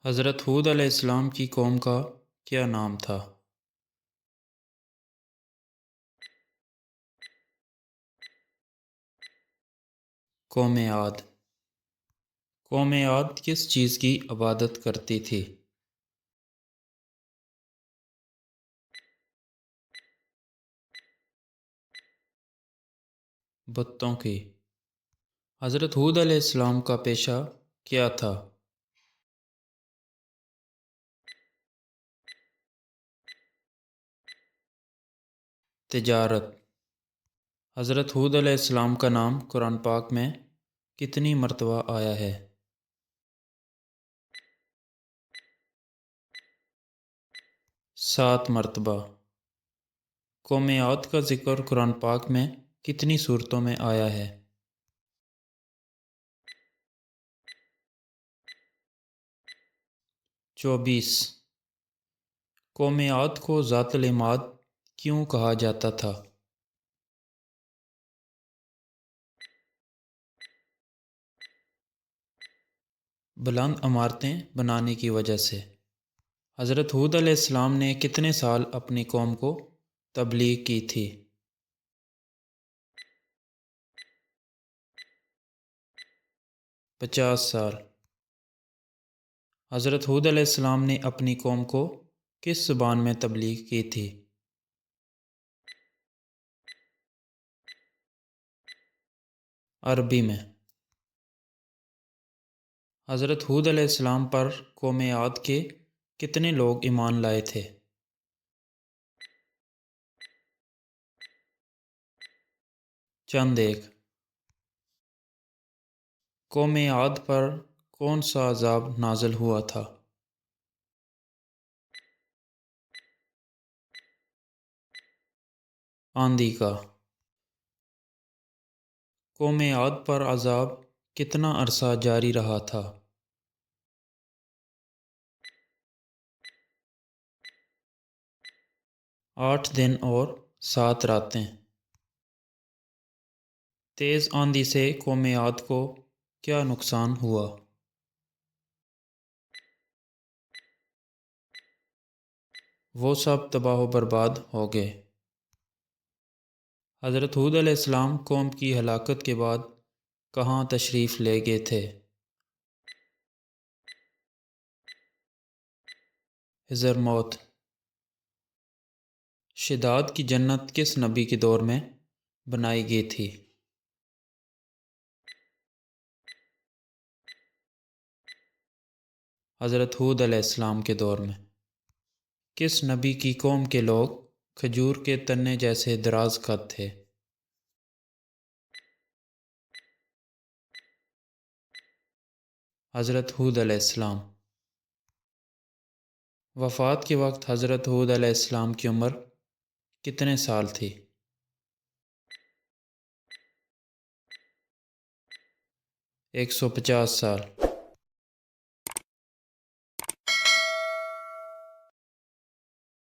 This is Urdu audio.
حضرت ہود علیہ السلام کی قوم کا کیا نام تھا؟ قوم عاد۔ قوم عاد کس چیز کی عبادت کرتی تھی؟ بتوں کی۔ حضرت ہود علیہ السلام کا پیشہ کیا تھا؟ تجارت۔ حضرت ہود علیہ السلام کا نام قرآن پاک میں کتنی مرتبہ آیا ہے؟ 7 مرتبہ۔ قوم عاد کا ذکر قرآن پاک میں کتنی صورتوں میں آیا ہے؟ 24۔ قوم عاد کو ذات العماد کیوں کہا جاتا تھا؟ بلند عمارتیں بنانے کی وجہ سے۔ حضرت ہود علیہ السلام نے کتنے سال اپنی قوم کو تبلیغ کی تھی؟ 50 سال۔ حضرت ہود علیہ السلام نے اپنی قوم کو کس زبان میں تبلیغ کی تھی؟ عربی میں۔ حضرت ہود علیہ السلام پر قوم عاد کے کتنے لوگ ایمان لائے تھے؟ 100۔ قوم عاد پر کون سا عذاب نازل ہوا تھا؟ آندھی کا۔ قوم عاد پر عذاب کتنا عرصہ جاری رہا تھا؟ 8 دن اور 7 راتیں۔ تیز آندھی سے قوم عاد کو کیا نقصان ہوا؟ وہ سب تباہ و برباد ہو گئے۔ حضرت ہود علیہ السلام قوم کی ہلاکت کے بعد کہاں تشریف لے گئے تھے؟ حضرموت۔ شداد کی جنت کس نبی کے دور میں بنائی گئی تھی؟ حضرت ہود علیہ السلام کے دور میں۔ کس نبی کی قوم کے لوگ کھجور کے تنے جیسے دراز قد تھے؟ حضرت ہود علیہ السلام۔ وفات کے وقت حضرت ہود علیہ السلام کی عمر کتنے سال تھی؟ 150 سال۔